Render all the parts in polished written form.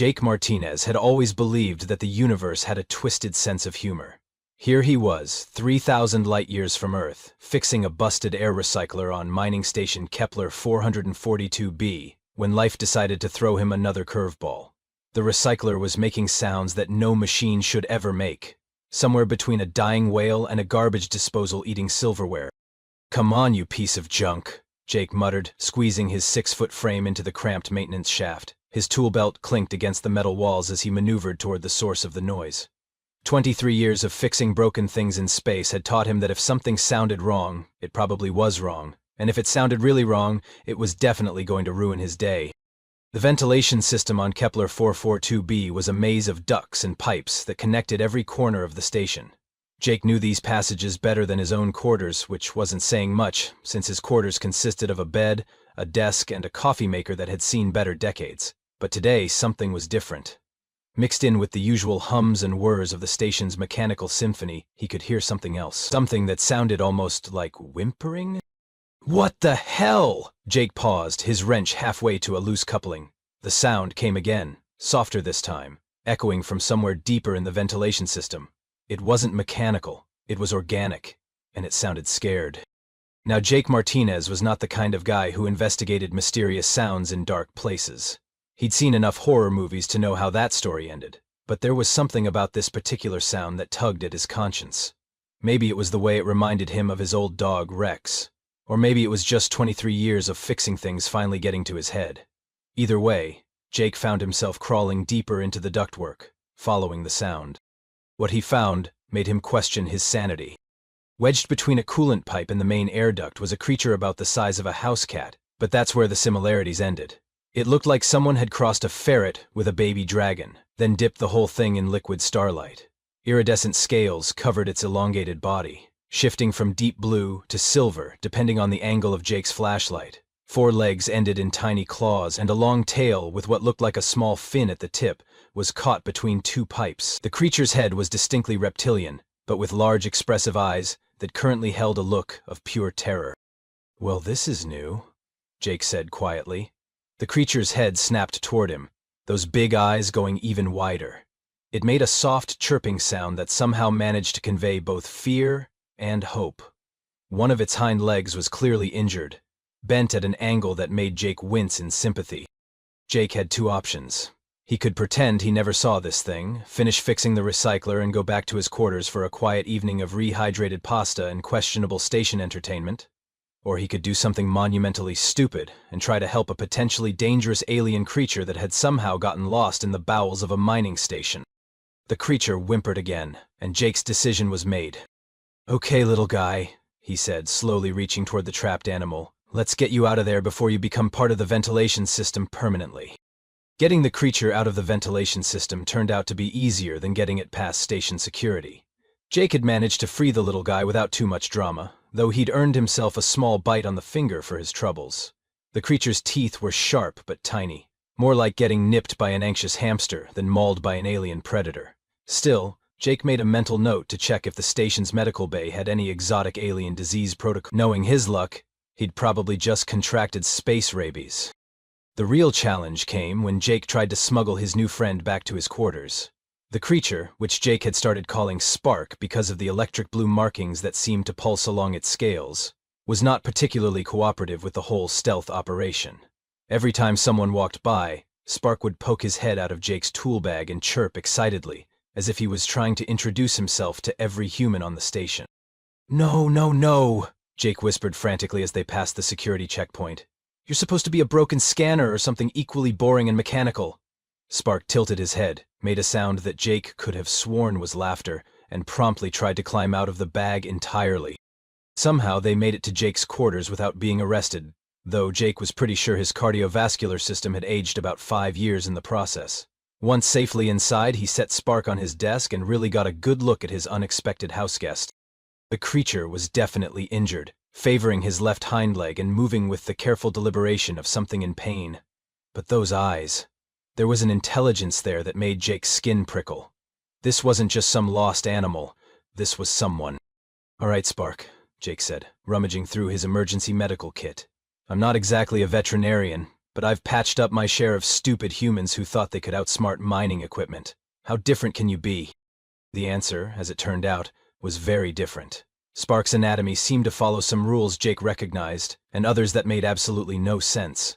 Jake Martinez had always believed that the universe had a twisted sense of humor. Here he was, 3,000 light-years from Earth, fixing a busted air recycler on mining station Kepler 442b, when life decided to throw him another curveball. The recycler was making sounds that no machine should ever make, somewhere between a dying whale and a garbage disposal eating silverware. "Come on, you piece of junk," Jake muttered, squeezing his 6-foot frame into the cramped maintenance shaft. His tool belt clinked against the metal walls as he maneuvered toward the source of the noise. 23 years of fixing broken things in space had taught him that if something sounded wrong, it probably was wrong, and if it sounded really wrong, it was definitely going to ruin his day. The ventilation system on Kepler 442b was a maze of ducts and pipes that connected every corner of the station. Jake knew these passages better than his own quarters, which wasn't saying much, since his quarters consisted of a bed, a desk, and a coffee maker that had seen better decades. But today, something was different. Mixed in with the usual hums and whirs of the station's mechanical symphony, he could hear something else. Something that sounded almost like whimpering? "What the hell?" Jake paused, his wrench halfway to a loose coupling. The sound came again, softer this time, echoing from somewhere deeper in the ventilation system. It wasn't mechanical, it was organic, and it sounded scared. Now, Jake Martinez was not the kind of guy who investigated mysterious sounds in dark places. He'd seen enough horror movies to know how that story ended, but there was something about this particular sound that tugged at his conscience. Maybe it was the way it reminded him of his old dog, Rex. Or maybe it was just 23 years of fixing things finally getting to his head. Either way, Jake found himself crawling deeper into the ductwork, following the sound. What he found made him question his sanity. Wedged between a coolant pipe and the main air duct was a creature about the size of a house cat, but that's where the similarities ended. It looked like someone had crossed a ferret with a baby dragon, then dipped the whole thing in liquid starlight. Iridescent scales covered its elongated body, shifting from deep blue to silver depending on the angle of Jake's flashlight. 4 legs ended in tiny claws, and a long tail with what looked like a small fin at the tip was caught between 2 pipes. The creature's head was distinctly reptilian, but with large expressive eyes that currently held a look of pure terror. "Well, this is new," Jake said quietly. The creature's head snapped toward him, those big eyes going even wider. It made a soft chirping sound that somehow managed to convey both fear and hope. One of its hind legs was clearly injured, bent at an angle that made Jake wince in sympathy. Jake had 2 options. He could pretend he never saw this thing, finish fixing the recycler, and go back to his quarters for a quiet evening of rehydrated pasta and questionable station entertainment. Or he could do something monumentally stupid and try to help a potentially dangerous alien creature that had somehow gotten lost in the bowels of a mining station. The creature whimpered again, and Jake's decision was made. "Okay, little guy," he said, slowly reaching toward the trapped animal. "Let's get you out of there before you become part of the ventilation system permanently." Getting the creature out of the ventilation system turned out to be easier than getting it past station security. Jake had managed to free the little guy without too much drama, though he'd earned himself a small bite on the finger for his troubles. The creature's teeth were sharp but tiny, more like getting nipped by an anxious hamster than mauled by an alien predator. Still, Jake made a mental note to check if the station's medical bay had any exotic alien disease protocol. Knowing his luck, he'd probably just contracted space rabies. The real challenge came when Jake tried to smuggle his new friend back to his quarters. The creature, which Jake had started calling Spark because of the electric blue markings that seemed to pulse along its scales, was not particularly cooperative with the whole stealth operation. Every time someone walked by, Spark would poke his head out of Jake's tool bag and chirp excitedly, as if he was trying to introduce himself to every human on the station. "No, no, no," Jake whispered frantically as they passed the security checkpoint. "You're supposed to be a broken scanner or something equally boring and mechanical." Spark tilted his head, made a sound that Jake could have sworn was laughter, and promptly tried to climb out of the bag entirely. Somehow they made it to Jake's quarters without being arrested, though Jake was pretty sure his cardiovascular system had aged about 5 years in the process. Once safely inside, he set Spark on his desk and really got a good look at his unexpected houseguest. The creature was definitely injured, favoring his left hind leg and moving with the careful deliberation of something in pain. But those eyes... There was an intelligence there that made Jake's skin prickle. This wasn't just some lost animal, this was someone. "All right, Spark," Jake said, rummaging through his emergency medical kit. "I'm not exactly a veterinarian, but I've patched up my share of stupid humans who thought they could outsmart mining equipment. How different can you be? The answer, as it turned out, was very different. Spark's anatomy seemed to follow some rules Jake recognized, and others that made absolutely no sense.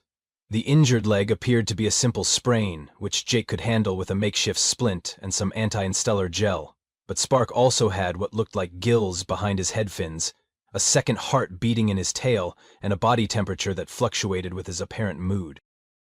The injured leg appeared to be a simple sprain, which Jake could handle with a makeshift splint and some anti-instellar gel. But Spark also had what looked like gills behind his head fins, a second heart beating in his tail, and a body temperature that fluctuated with his apparent mood.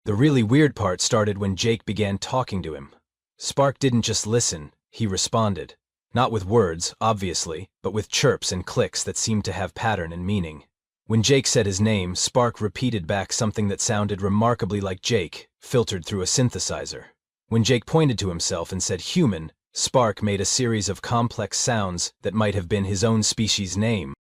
The really weird part started when Jake began talking to him. Spark didn't just listen, he responded. Not with words, obviously, but with chirps and clicks that seemed to have pattern and meaning. When Jake said his name, Spark repeated back something that sounded remarkably like Jake, filtered through a synthesizer. When Jake pointed to himself and said human, Spark made a series of complex sounds that might have been his own species' name.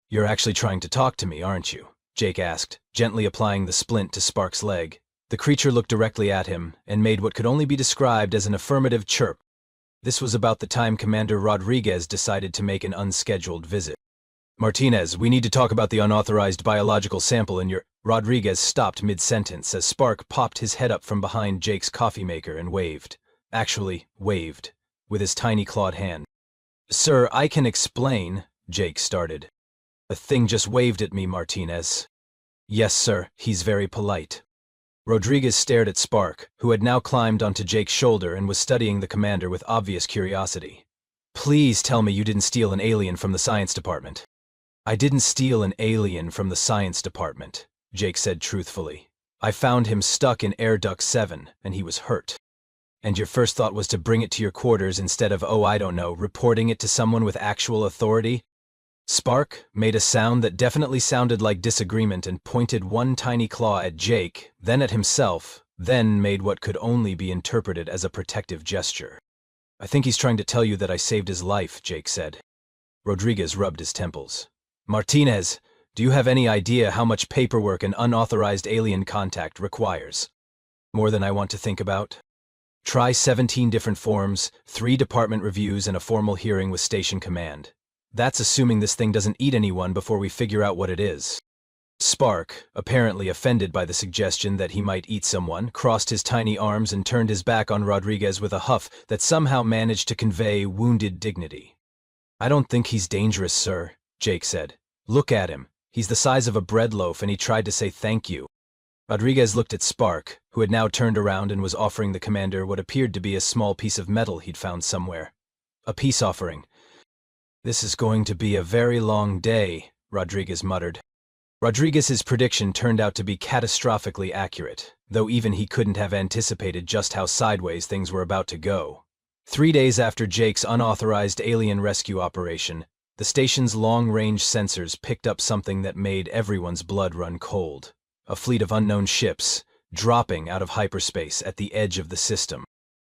"You're actually trying to talk to me, aren't you?" Jake asked, gently applying the splint to Spark's leg. The creature looked directly at him and made what could only be described as an affirmative chirp. This was about the time Commander Rodriguez decided to make an unscheduled visit. "Martinez, we need to talk about the unauthorized biological sample in your—" Rodriguez stopped mid-sentence as Spark popped his head up from behind Jake's coffee maker and waved. Actually, waved, with his tiny clawed hand. "Sir, I can explain," Jake started. "The thing just waved at me, Martinez." "Yes, sir, he's very polite." Rodriguez stared at Spark, who had now climbed onto Jake's shoulder and was studying the commander with obvious curiosity. "Please tell me you didn't steal an alien from the science department." "I didn't steal an alien from the science department," Jake said truthfully. "I found him stuck in Air Duct 7, and he was hurt." "And your first thought was to bring it to your quarters instead of, oh, I don't know, reporting it to someone with actual authority?" Spark made a sound that definitely sounded like disagreement and pointed one tiny claw at Jake, then at himself, then made what could only be interpreted as a protective gesture. "I think he's trying to tell you that I saved his life," Jake said. Rodriguez rubbed his temples. "Martinez, do you have any idea how much paperwork an unauthorized alien contact requires?" "More than I want to think about." "Try 17 different forms, 3 department reviews, and a formal hearing with Station Command. That's assuming this thing doesn't eat anyone before we figure out what it is." Spark, apparently offended by the suggestion that he might eat someone, crossed his tiny arms and turned his back on Rodriguez with a huff that somehow managed to convey wounded dignity. "I don't think he's dangerous, sir," Jake said. "Look at him. He's the size of a bread loaf, and he tried to say thank you." Rodriguez looked at Spark, who had now turned around and was offering the commander what appeared to be a small piece of metal he'd found somewhere. A peace offering. "This is going to be a very long day," Rodriguez muttered. Rodriguez's prediction turned out to be catastrophically accurate, though even he couldn't have anticipated just how sideways things were about to go. 3 days after Jake's unauthorized alien rescue operation, the station's long-range sensors picked up something that made everyone's blood run cold. A fleet of unknown ships, dropping out of hyperspace at the edge of the system.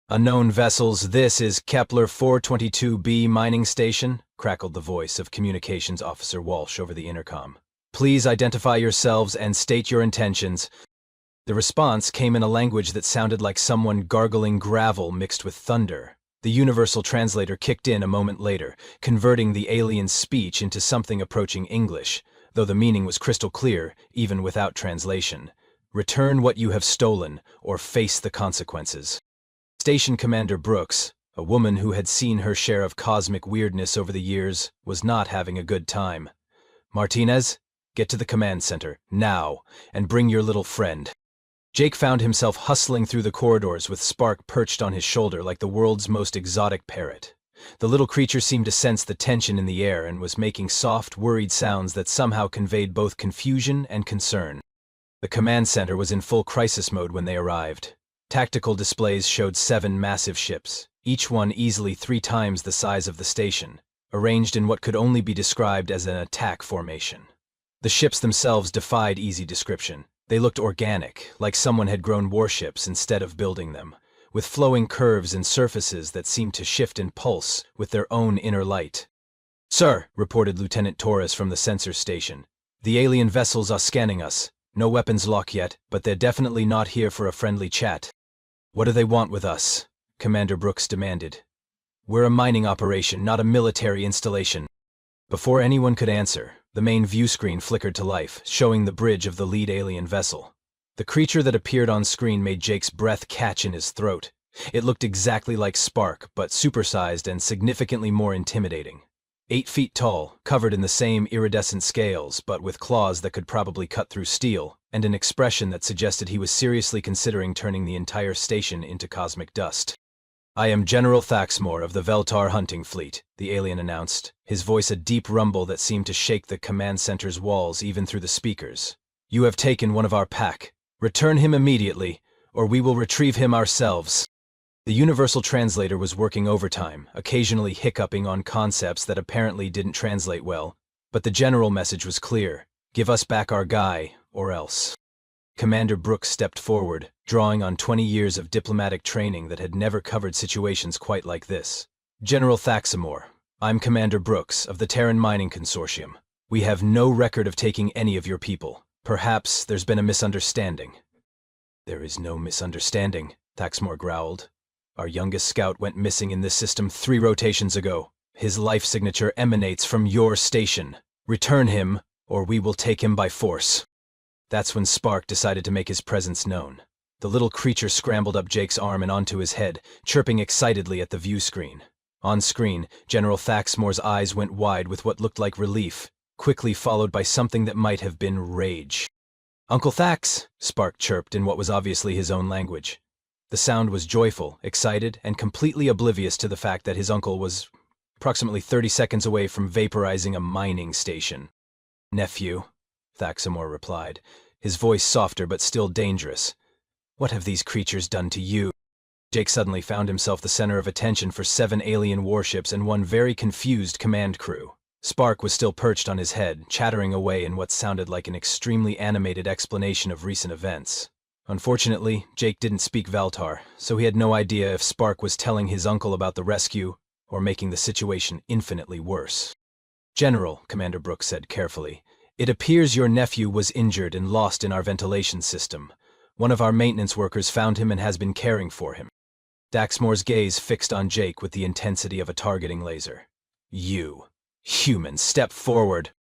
"Unknown vessels, this is Kepler 422b mining station," crackled the voice of Communications Officer Walsh over the intercom. "Please identify yourselves and state your intentions." The response came in a language that sounded like someone gargling gravel mixed with thunder. The universal translator kicked in a moment later, converting the alien's speech into something approaching English, though the meaning was crystal clear, even without translation. "Return what you have stolen, or face the consequences." Station Commander Brooks, a woman who had seen her share of cosmic weirdness over the years, was not having a good time. "Martinez, get to the command center, now, and bring your little friend." Jake found himself hustling through the corridors with Spark perched on his shoulder like the world's most exotic parrot. The little creature seemed to sense the tension in the air and was making soft, worried sounds that somehow conveyed both confusion and concern. The command center was in full crisis mode when they arrived. Tactical displays showed 7 massive ships, each one easily 3 times the size of the station, arranged in what could only be described as an attack formation. The ships themselves defied easy description. They looked organic, like someone had grown warships instead of building them, with flowing curves and surfaces that seemed to shift and pulse with their own inner light. "Sir," reported Lieutenant Torres from the sensor station, "the alien vessels are scanning us. No weapons lock yet, but they're definitely not here for a friendly chat." "What do they want with us?" Commander Brooks demanded. "We're a mining operation, not a military installation." Before anyone could answer, the main view screen flickered to life, showing the bridge of the lead alien vessel. The creature that appeared on screen made Jake's breath catch in his throat. It looked exactly like Spark, but supersized and significantly more intimidating. 8 feet tall, covered in the same iridescent scales, but with claws that could probably cut through steel, and an expression that suggested he was seriously considering turning the entire station into cosmic dust. "I am General Thaxmore of the Veltar hunting fleet," the alien announced, his voice a deep rumble that seemed to shake the command center's walls even through the speakers. "You have taken one of our pack. Return him immediately, or we will retrieve him ourselves." The universal translator was working overtime, occasionally hiccuping on concepts that apparently didn't translate well, but the general message was clear: give us back our guy, or else. Commander Brooks stepped forward, drawing on 20 years of diplomatic training that had never covered situations quite like this. "General Thaxmore, I'm Commander Brooks of the Terran Mining Consortium. We have no record of taking any of your people. Perhaps there's been a misunderstanding." "There is no misunderstanding," Thaxmore growled. "Our youngest scout went missing in this system 3 rotations ago. His life signature emanates from your station. Return him, or we will take him by force." That's when Spark decided to make his presence known. The little creature scrambled up Jake's arm and onto his head, chirping excitedly at the view screen. On screen, General Thaxmore's eyes went wide with what looked like relief, quickly followed by something that might have been rage. "Uncle Thax," Spark chirped in what was obviously his own language. The sound was joyful, excited, and completely oblivious to the fact that his uncle was approximately 30 seconds away from vaporizing a mining station. "Nephew," Thaxmore replied, his voice softer but still dangerous. "What have these creatures done to you?" Jake suddenly found himself the center of attention for 7 alien warships and one very confused command crew. Spark was still perched on his head, chattering away in what sounded like an extremely animated explanation of recent events. Unfortunately, Jake didn't speak Veltar, so he had no idea if Spark was telling his uncle about the rescue or making the situation infinitely worse. "General," Commander Brooks said carefully, "it appears your nephew was injured and lost in our ventilation system. One of our maintenance workers found him and has been caring for him." Thaxmore's gaze fixed on Jake with the intensity of a targeting laser. "You, human, step forward."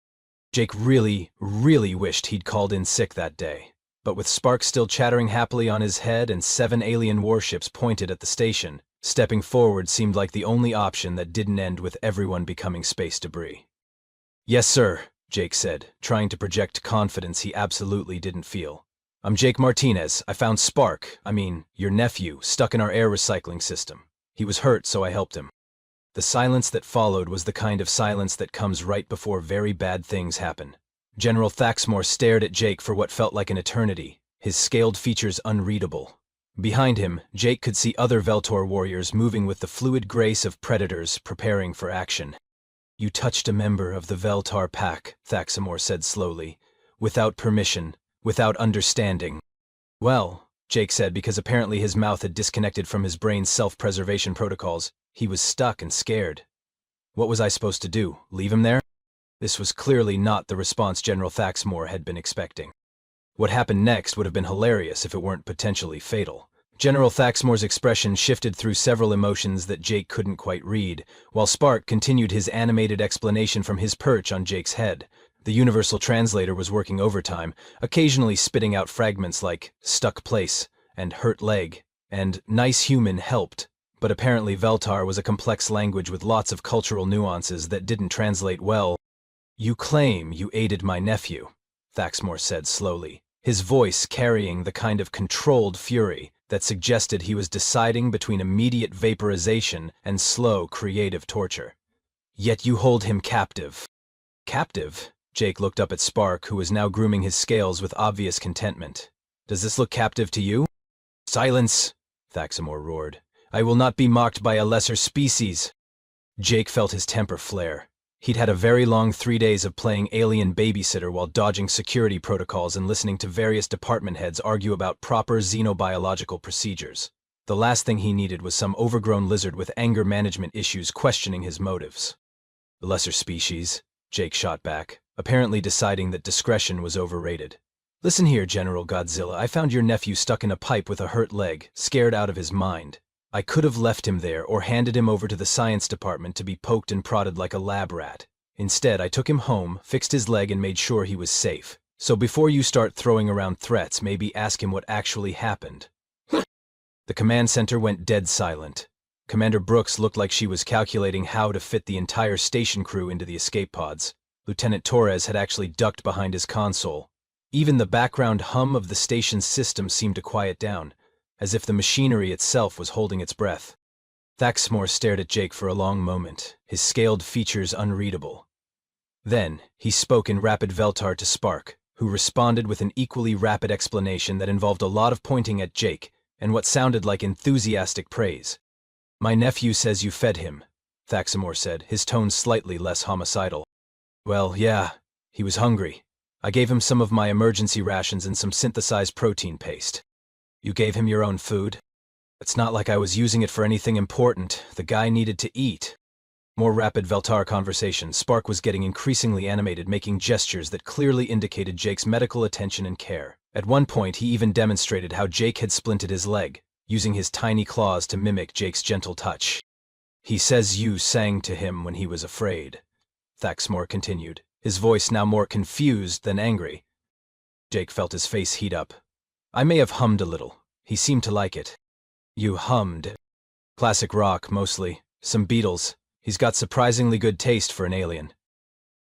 Jake really wished he'd called in sick that day. But with Spark still chattering happily on his head and 7 alien warships pointed at the station, stepping forward seemed like the only option that didn't end with everyone becoming space debris. "Yes, sir," Jake said, trying to project confidence he absolutely didn't feel. "I'm Jake Martinez. I found Spark, your nephew, stuck in our air recycling system. He was hurt, so I helped him." The silence that followed was the kind of silence that comes right before very bad things happen. General Thaxmore stared at Jake for what felt like an eternity, his scaled features unreadable. Behind him, Jake could see other Veltor warriors moving with the fluid grace of predators preparing for action. "You touched a member of the Veltar pack," Thaxmore said slowly, "without permission, without understanding." "Well," Jake said because apparently his mouth had disconnected from his brain's self-preservation protocols, he was stuck and scared. "What was I supposed to do, leave him there?" This was clearly not the response General Thaxmore had been expecting. What happened next would have been hilarious if it weren't potentially fatal. General Thaxmore's expression shifted through several emotions that Jake couldn't quite read, while Spark continued his animated explanation from his perch on Jake's head. The universal translator was working overtime, occasionally spitting out fragments like "stuck place" and "hurt leg," and "nice human helped," but apparently Veltar was a complex language with lots of cultural nuances that didn't translate well. "You claim you aided my nephew," Thaxmore said slowly, his voice carrying the kind of controlled fury that suggested he was deciding between immediate vaporization and slow creative torture. "Yet you hold him captive." "Captive?" Jake looked up at Spark, who was now grooming his scales with obvious contentment. "Does this look captive to you?" "Silence!" Thaxmore roared. "I will not be mocked by a lesser species." Jake felt his temper flare. He'd had a very long 3 days of playing alien babysitter while dodging security protocols and listening to various department heads argue about proper xenobiological procedures. The last thing he needed was some overgrown lizard with anger management issues questioning his motives. "The lesser species," Jake shot back, apparently deciding that discretion was overrated. "Listen here, General Godzilla, I found your nephew stuck in a pipe with a hurt leg, scared out of his mind. I could have left him there or handed him over to the science department to be poked and prodded like a lab rat. Instead, I took him home, fixed his leg and made sure he was safe. So before you start throwing around threats, maybe ask him what actually happened. The command center went dead silent. Commander Brooks looked like she was calculating how to fit the entire station crew into the escape pods. Lieutenant Torres had actually ducked behind his console. Even the background hum of the station's system seemed to quiet down, as if the machinery itself was holding its breath. Thaxmore stared at Jake for a long moment, his scaled features unreadable. Then, he spoke in rapid Veltar to Spark, who responded with an equally rapid explanation that involved a lot of pointing at Jake and what sounded like enthusiastic praise. "My nephew says you fed him," Thaxmore said, his tone slightly less homicidal. "Well, yeah, he was hungry. I gave him some of my emergency rations and some synthesized protein paste." "You gave him your own food?" "It's not like I was using it for anything important. The guy needed to eat." More rapid Veltar conversation. Spark was getting increasingly animated, making gestures that clearly indicated Jake's medical attention and care. At one point, he even demonstrated how Jake had splinted his leg, using his tiny claws to mimic Jake's gentle touch. "He says you sang to him when he was afraid," Thaxmore continued, his voice now more confused than angry. Jake felt his face heat up. "I may have hummed a little. He seemed to like it." "You hummed?" "Classic rock, mostly. Some Beatles. He's got surprisingly good taste for an alien."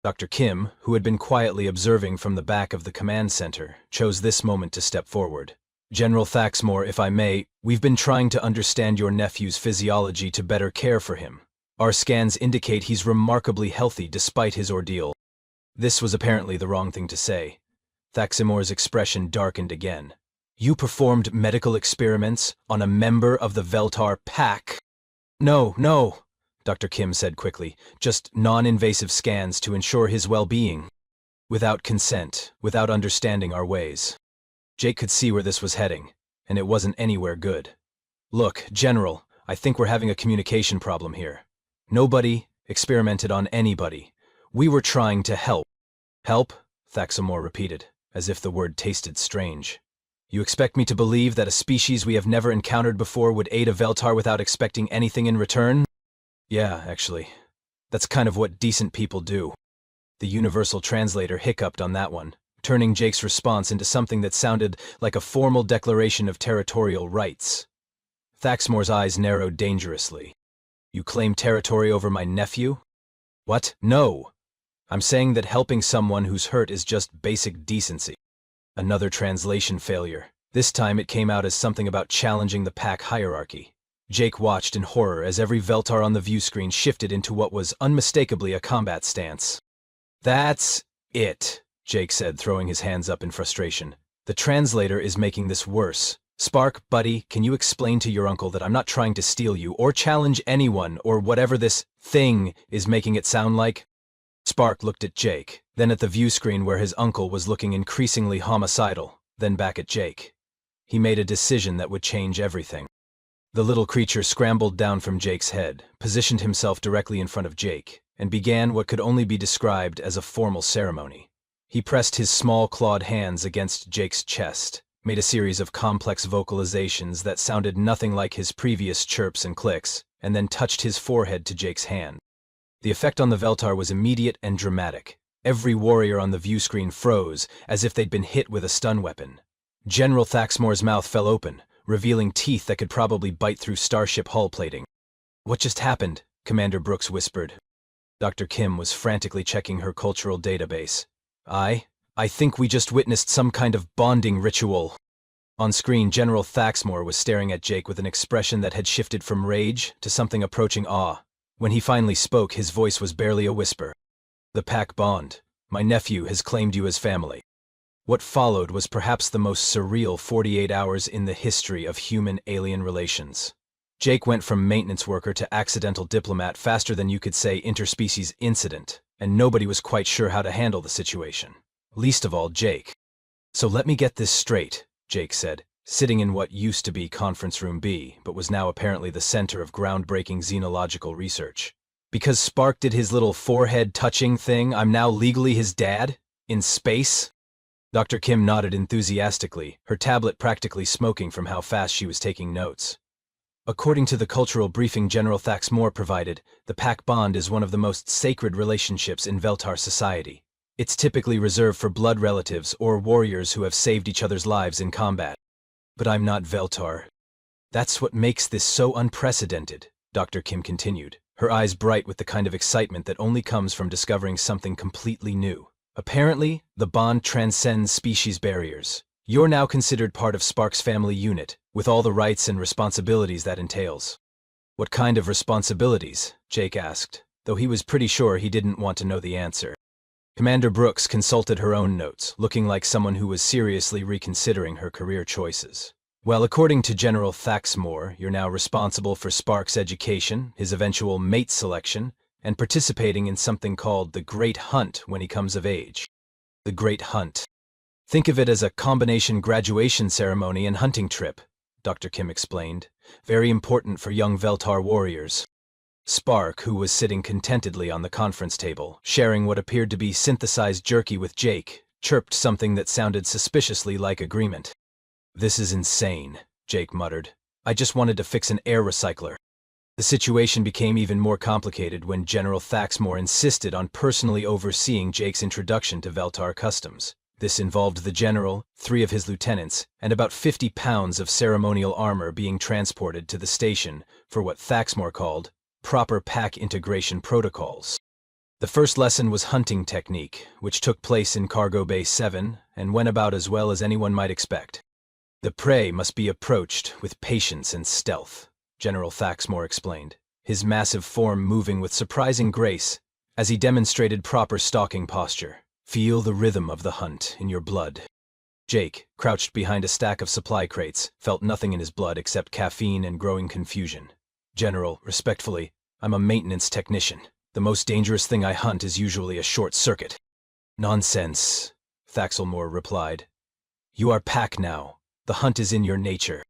Dr. Kim, who had been quietly observing from the back of the command center, chose this moment to step forward. "General Thaxmore, if I may, we've been trying to understand your nephew's physiology to better care for him. Our scans indicate he's remarkably healthy despite his ordeal." This was apparently the wrong thing to say. Thaxmore's expression darkened again. "You performed medical experiments on a member of the Veltar pack?" No, Dr. Kim said quickly. "Just non-invasive scans to ensure his well-being. Without consent, without understanding our ways." Jake could see where this was heading, and it wasn't anywhere good. "Look, General, I think we're having a communication problem here. Nobody experimented on anybody. We were trying to help." "Help?" Thaxmore repeated, as if the word tasted strange. "You expect me to believe that a species we have never encountered before would aid a Veltar without expecting anything in return?" "Yeah, actually. That's kind of what decent people do." The universal translator hiccuped on that one, turning Jake's response into something that sounded like a formal declaration of territorial rights. Thaxmore's eyes narrowed dangerously. "You claim territory over my nephew?" "What? No! I'm saying that helping someone who's hurt is just basic decency." Another translation failure. This time it came out as something about challenging the pack hierarchy. Jake watched in horror as every Veltar on the view screen shifted into what was unmistakably a combat stance. "That's it," Jake said, throwing his hands up in frustration. "The translator is making this worse. Spark, buddy, can you explain to your uncle that I'm not trying to steal you or challenge anyone or whatever this thing is making it sound like?" Spark looked at Jake, then at the view screen where his uncle was looking increasingly homicidal, then back at Jake. He made a decision that would change everything. The little creature scrambled down from Jake's head, positioned himself directly in front of Jake, and began what could only be described as a formal ceremony. He pressed his small clawed hands against Jake's chest, made a series of complex vocalizations that sounded nothing like his previous chirps and clicks, and then touched his forehead to Jake's hand. The effect on the Veltar was immediate and dramatic. Every warrior on the view screen froze, as if they'd been hit with a stun weapon. General Thaxmore's mouth fell open, revealing teeth that could probably bite through starship hull plating. "What just happened?" Commander Brooks whispered. Dr. Kim was frantically checking her cultural database. I think we just witnessed some kind of bonding ritual." On screen, General Thaxmore was staring at Jake with an expression that had shifted from rage to something approaching awe. When he finally spoke, his voice was barely a whisper. "The pack bond. My nephew has claimed you as family." What followed was perhaps the most surreal 48 hours in the history of human-alien relations. Jake went from maintenance worker to accidental diplomat faster than you could say interspecies incident, and nobody was quite sure how to handle the situation. Least of all Jake. "So let me get this straight," Jake said, sitting in what used to be Conference Room B, but was now apparently the center of groundbreaking xenological research. "Because Spark did his little forehead-touching thing, I'm now legally his dad? In space?" Dr. Kim nodded enthusiastically, her tablet practically smoking from how fast she was taking notes. "According to the cultural briefing General Thaxmore provided, the pack bond is one of the most sacred relationships in Veltar society. It's typically reserved for blood relatives or warriors who have saved each other's lives in combat. But I'm not Veltar. That's what makes this so unprecedented, Dr. Kim continued, her eyes bright with the kind of excitement that only comes from discovering something completely new. Apparently, the bond transcends species barriers. You're now considered part of Spark's family unit, with all the rights and responsibilities that entails. What kind of responsibilities? Jake asked, though he was pretty sure he didn't want to know the answer. Commander Brooks consulted her own notes, looking like someone who was seriously reconsidering her career choices. Well, according to General Thaxmore, you're now responsible for Spark's education, his eventual mate selection, and participating in something called the Great Hunt when he comes of age. The Great Hunt. Think of it as a combination graduation ceremony and hunting trip, Dr. Kim explained. Very important for young Veltar warriors. Spark, who was sitting contentedly on the conference table, sharing what appeared to be synthesized jerky with Jake, chirped something that sounded suspiciously like agreement. This is insane, Jake muttered. I just wanted to fix an air recycler. The situation became even more complicated when General Thaxmore insisted on personally overseeing Jake's introduction to Veltar customs. This involved the general, 3 of his lieutenants, and about 50 pounds of ceremonial armor being transported to the station for what Thaxmore called proper pack integration protocols. The first lesson was hunting technique, which took place in Cargo Bay 7 and went about as well as anyone might expect. The prey must be approached with patience and stealth, General Thaxmore explained, his massive form moving with surprising grace as he demonstrated proper stalking posture. Feel the rhythm of the hunt in your blood. Jake, crouched behind a stack of supply crates, felt nothing in his blood except caffeine and growing confusion. General, respectfully, I'm a maintenance technician. The most dangerous thing I hunt is usually a short circuit. Nonsense, Thaxmore replied. You are pack now. The hunt is in your nature.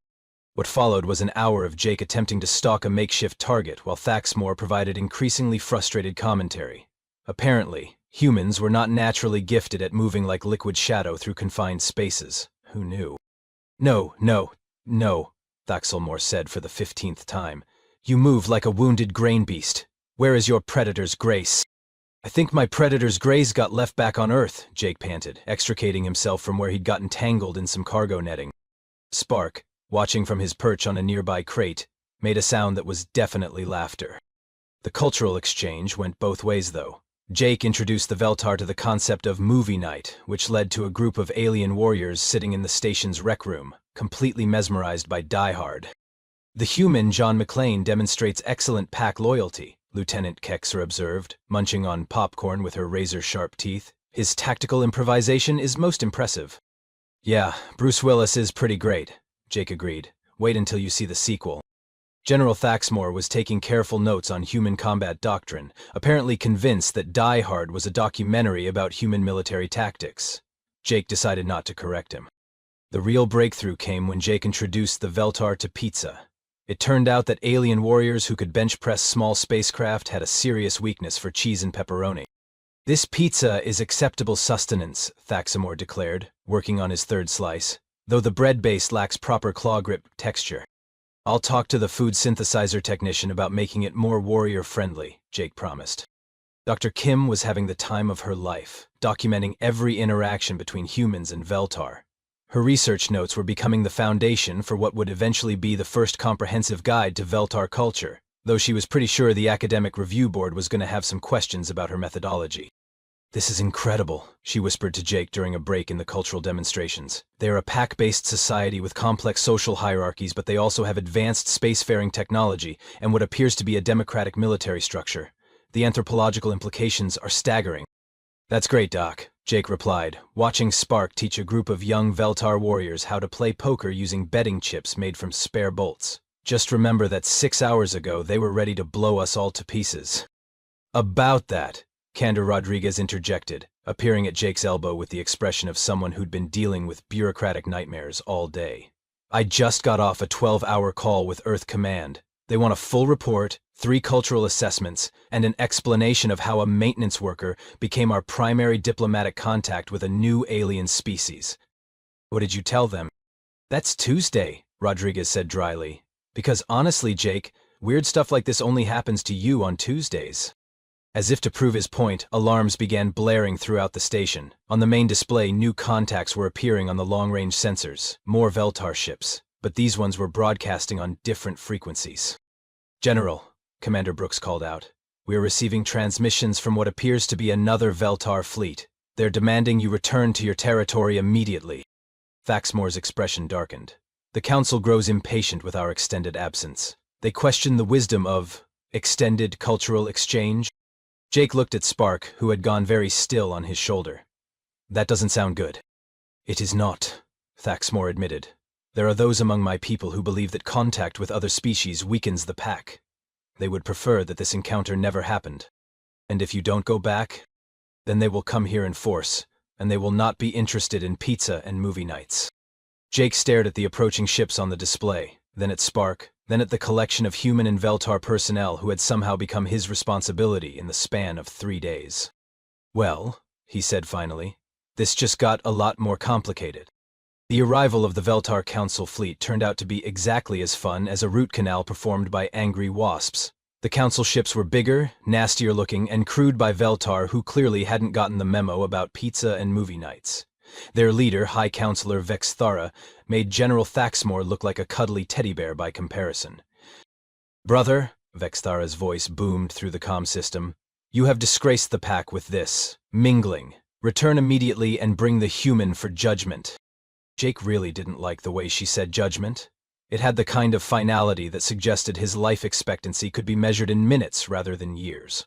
What followed was an hour of Jake attempting to stalk a makeshift target while Thaxmore provided increasingly frustrated commentary. Apparently, humans were not naturally gifted at moving like liquid shadow through confined spaces. Who knew? No, Thaxmore said for the 15th time. You move like a wounded grain beast. Where is your predator's grace? I think my predator's grace got left back on Earth, Jake panted, extricating himself from where he'd gotten tangled in some cargo netting. Spark, watching from his perch on a nearby crate, made a sound that was definitely laughter. The cultural exchange went both ways, though. Jake introduced the Veltar to the concept of movie night, which led to a group of alien warriors sitting in the station's rec room, completely mesmerized by Die Hard. The human John McClane demonstrates excellent pack loyalty, Lieutenant Kexer observed, munching on popcorn with her razor-sharp teeth. His tactical improvisation is most impressive. Yeah, Bruce Willis is pretty great, Jake agreed. Wait until you see the sequel. General Thaxmore was taking careful notes on human combat doctrine, apparently convinced that Die Hard was a documentary about human military tactics. Jake decided not to correct him. The real breakthrough came when Jake introduced the Veltar to pizza. It turned out that alien warriors who could bench press small spacecraft had a serious weakness for cheese and pepperoni. This pizza is acceptable sustenance, Thaxmore declared, working on his 3rd slice, though the bread base lacks proper claw grip texture. I'll talk to the food synthesizer technician about making it more warrior-friendly, Jake promised. Dr. Kim was having the time of her life, documenting every interaction between humans and Veltar. Her research notes were becoming the foundation for what would eventually be the first comprehensive guide to Veltar culture, though she was pretty sure the Academic Review Board was going to have some questions about her methodology. This is incredible, she whispered to Jake during a break in the cultural demonstrations. They are a pack-based society with complex social hierarchies, but they also have advanced spacefaring technology and what appears to be a democratic military structure. The anthropological implications are staggering. That's great, Doc, Jake replied, watching Spark teach a group of young Veltar warriors how to play poker using betting chips made from spare bolts. Just remember that 6 hours ago they were ready to blow us all to pieces. About that, Candor Rodriguez interjected, appearing at Jake's elbow with the expression of someone who'd been dealing with bureaucratic nightmares all day. I just got off a 12-hour call with Earth Command. They want a full report, 3 cultural assessments, and an explanation of how a maintenance worker became our primary diplomatic contact with a new alien species. What did you tell them? That's Tuesday, Rodriguez said dryly. Because honestly, Jake, weird stuff like this only happens to you on Tuesdays. As if to prove his point, alarms began blaring throughout the station. On the main display, new contacts were appearing on the long-range sensors, more Veltar ships, but these ones were broadcasting on different frequencies. "General," Commander Brooks called out, "we are receiving transmissions from what appears to be another Veltar fleet. They're demanding you return to your territory immediately." Thaxmore's expression darkened. "The Council grows impatient with our extended absence. They question the wisdom of extended cultural exchange." Jake looked at Spark, who had gone very still on his shoulder. "That doesn't sound good." "It is not," Thaxmore admitted. "There are those among my people who believe that contact with other species weakens the pack. They would prefer that this encounter never happened. And if you don't go back, then they will come here in force, and they will not be interested in pizza and movie nights." Jake stared at the approaching ships on the display, then at Spark, then at the collection of human and Veltar personnel who had somehow become his responsibility in the span of 3 days. "Well," he said finally, "this just got a lot more complicated." The arrival of the Veltar Council fleet turned out to be exactly as fun as a root canal performed by angry wasps. The Council ships were bigger, nastier looking, and crewed by Veltar who clearly hadn't gotten the memo about pizza and movie nights. Their leader, High Counselor Vexthara, made General Thaxmore look like a cuddly teddy bear by comparison. "Brother," Vexthara's voice boomed through the comm system, "you have disgraced the pack with this mingling. Return immediately and bring the human for judgment." Jake really didn't like the way she said judgment. It had the kind of finality that suggested his life expectancy could be measured in minutes rather than years.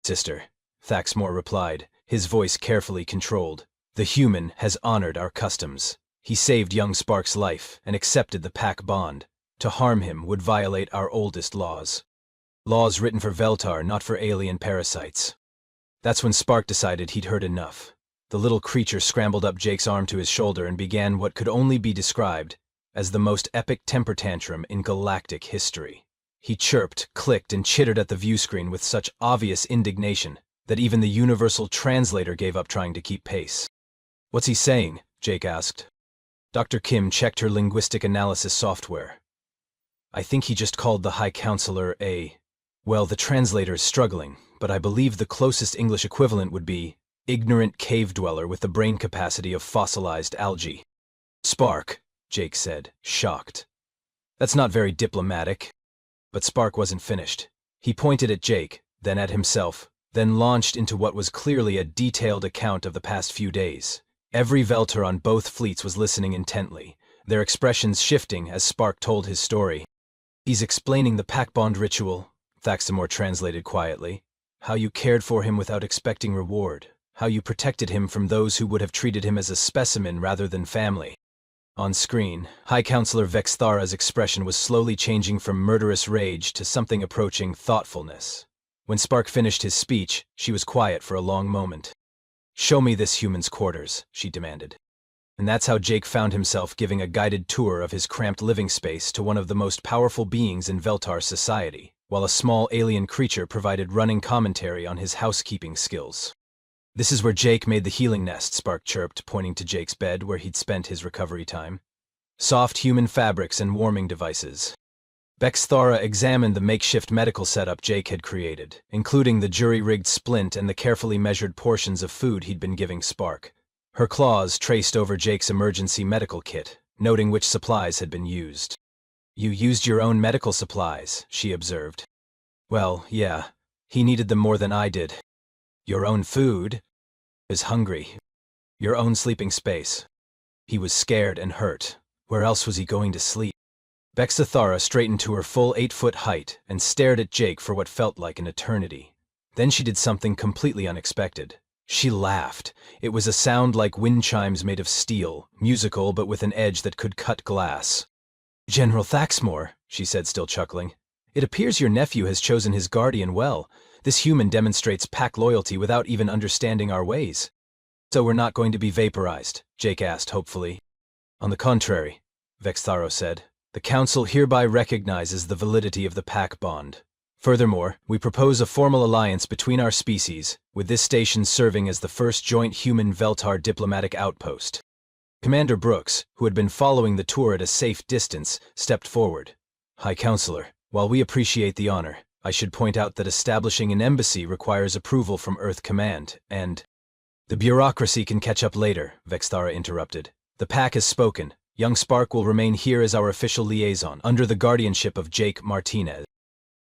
"Sister," Thaxmore replied, his voice carefully controlled, "the human has honored our customs. He saved young Spark's life and accepted the pack bond. To harm him would violate our oldest laws. Laws written for Veltar, not for alien parasites." That's when Spark decided he'd heard enough. The little creature scrambled up Jake's arm to his shoulder and began what could only be described as the most epic temper tantrum in galactic history. He chirped, clicked, and chittered at the view screen with such obvious indignation that even the universal translator gave up trying to keep pace. "What's he saying?" Jake asked. Dr. Kim checked her linguistic analysis software. "I think he just called the High Counselor well, the translator is struggling, but I believe the closest English equivalent would be ignorant cave dweller with the brain capacity of fossilized algae." "Spark," Jake said, shocked. "That's not very diplomatic." But Spark wasn't finished. He pointed at Jake, then at himself, then launched into what was clearly a detailed account of the past few days. Every Veltar on both fleets was listening intently, their expressions shifting as Spark told his story. "He's explaining the pack bond ritual," Thaxmore translated quietly. "How you cared for him without expecting reward. How you protected him from those who would have treated him as a specimen rather than family." On screen, High Counselor Vexthara's expression was slowly changing from murderous rage to something approaching thoughtfulness. When Spark finished his speech, she was quiet for a long moment. "Show me this human's quarters," she demanded. And that's how Jake found himself giving a guided tour of his cramped living space to one of the most powerful beings in Veltar society, while a small alien creature provided running commentary on his housekeeping skills. "This is where Jake made the healing nest," Spark chirped, pointing to Jake's bed where he'd spent his recovery time. "Soft human fabrics and warming devices." Vexthara examined the makeshift medical setup Jake had created, including the jury-rigged splint and the carefully measured portions of food he'd been giving Spark. Her claws traced over Jake's emergency medical kit, noting which supplies had been used. "You used your own medical supplies," she observed. "Well, yeah. He needed them more than I did." "Your own food?" "He was hungry." "Your own sleeping space." "He was scared and hurt. Where else was he going to sleep?" Vexthara straightened to her full 8-foot height and stared at Jake for what felt like an eternity. Then she did something completely unexpected. She laughed. It was a sound like wind chimes made of steel, musical but with an edge that could cut glass. "General Thaxmore," she said, still chuckling, "it appears your nephew has chosen his guardian well. This human demonstrates pack loyalty without even understanding our ways." "So we're not going to be vaporized?" Jake asked hopefully. "On the contrary," Vexthara said. "The Council hereby recognizes the validity of the pack bond. Furthermore, we propose a formal alliance between our species, with this station serving as the first joint human Veltar diplomatic outpost." Commander Brooks, who had been following the tour at a safe distance, stepped forward. "High Counselor, while we appreciate the honor, I should point out that establishing an embassy requires approval from Earth Command, and— The bureaucracy can catch up later, Vexthara interrupted. The pack has spoken. Young Spark will remain here as our official liaison, under the guardianship of Jake Martinez.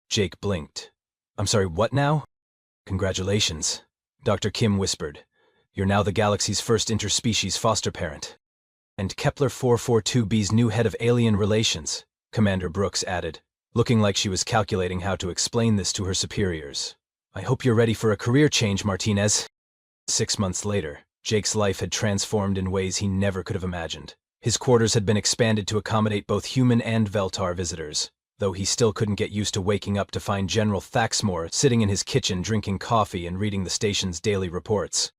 Jake blinked. I'm sorry, what now? Congratulations, Dr. Kim whispered. You're now the galaxy's first interspecies foster parent. And Kepler 442b's new head of alien relations, Commander Brooks added, looking like she was calculating how to explain this to her superiors. I hope you're ready for a career change, Martinez. 6 months later, Jake's life had transformed in ways he never could have imagined. His quarters had been expanded to accommodate both human and Veltar visitors, though he still couldn't get used to waking up to find General Thaxmore sitting in his kitchen drinking coffee and reading the station's daily reports.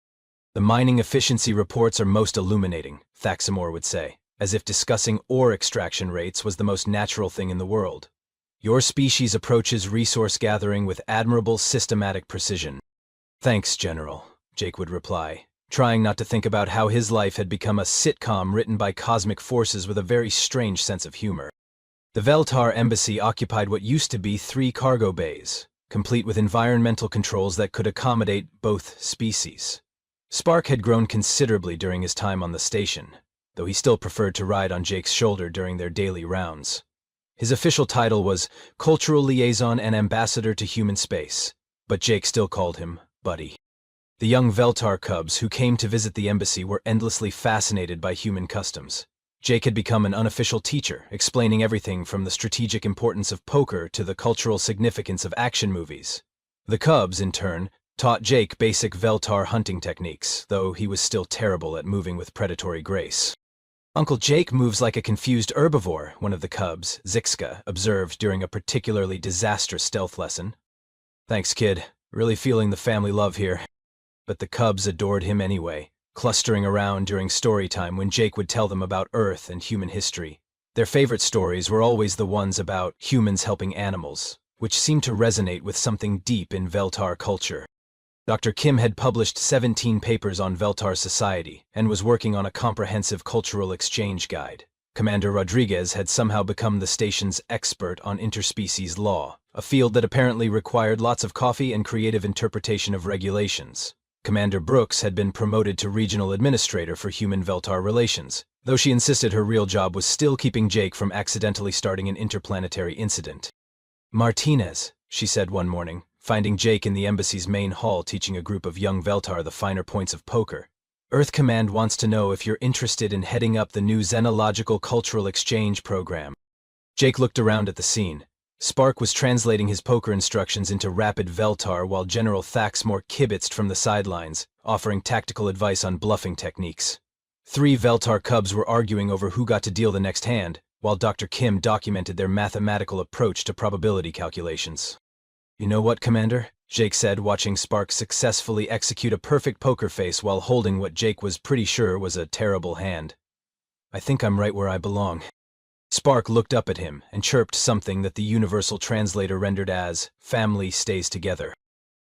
The mining efficiency reports are most illuminating, Thaxmore would say, as if discussing ore extraction rates was the most natural thing in the world. Your species approaches resource gathering with admirable systematic precision. Thanks, General, Jake would reply, trying not to think about how his life had become a sitcom written by cosmic forces with a very strange sense of humor. The Veltar embassy occupied what used to be 3 cargo bays, complete with environmental controls that could accommodate both species. Spark had grown considerably during his time on the station, though he still preferred to ride on Jake's shoulder during their daily rounds. His official title was Cultural Liaison and Ambassador to Human Space, but Jake still called him Buddy. The young Veltar cubs who came to visit the embassy were endlessly fascinated by human customs. Jake had become an unofficial teacher, explaining everything from the strategic importance of poker to the cultural significance of action movies. The cubs, in turn, taught Jake basic Veltar hunting techniques, though he was still terrible at moving with predatory grace. Uncle Jake moves like a confused herbivore, one of the cubs, Zixka, observed during a particularly disastrous stealth lesson. Thanks, kid. Really feeling the family love here. But the cubs adored him anyway, clustering around during story time when Jake would tell them about Earth and human history. Their favorite stories were always the ones about humans helping animals, which seemed to resonate with something deep in Veltar culture. Dr. Kim had published 17 papers on Veltar society and was working on a comprehensive cultural exchange guide. Commander Rodriguez had somehow become the station's expert on interspecies law, a field that apparently required lots of coffee and creative interpretation of regulations. Commander Brooks had been promoted to regional administrator for human Veltar relations, though she insisted her real job was still keeping Jake from accidentally starting an interplanetary incident. Martinez, she said one morning, finding Jake in the embassy's main hall teaching a group of young Veltar the finer points of poker. Earth Command wants to know if you're interested in heading up the new Xenological Cultural Exchange program. Jake looked around at the scene. Spark was translating his poker instructions into rapid Veltar while General Thaxmore kibitzed from the sidelines, offering tactical advice on bluffing techniques. 3 Veltar cubs were arguing over who got to deal the next hand, while Dr. Kim documented their mathematical approach to probability calculations. You know what, Commander? Jake said, watching Spark successfully execute a perfect poker face while holding what Jake was pretty sure was a terrible hand. I think I'm right where I belong. Spark looked up at him and chirped something that the universal translator rendered as, family stays together.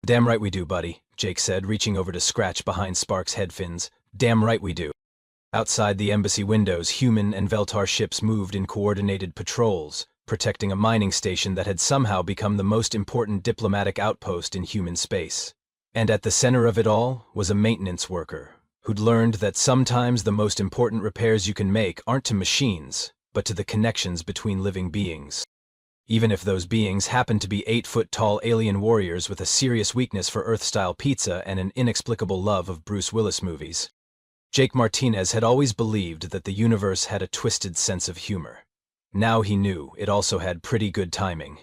Damn right we do, buddy, Jake said, reaching over to scratch behind Spark's head fins. Damn right we do. Outside the embassy windows, human and Veltar ships moved in coordinated patrols, protecting a mining station that had somehow become the most important diplomatic outpost in human space. And at the center of it all was a maintenance worker, who'd learned that sometimes the most important repairs you can make aren't to machines, but to the connections between living beings. Even if those beings happen to be 8-foot-tall alien warriors with a serious weakness for Earth-style pizza and an inexplicable love of Bruce Willis movies. Jake Martinez had always believed that the universe had a twisted sense of humor. Now he knew it also had pretty good timing.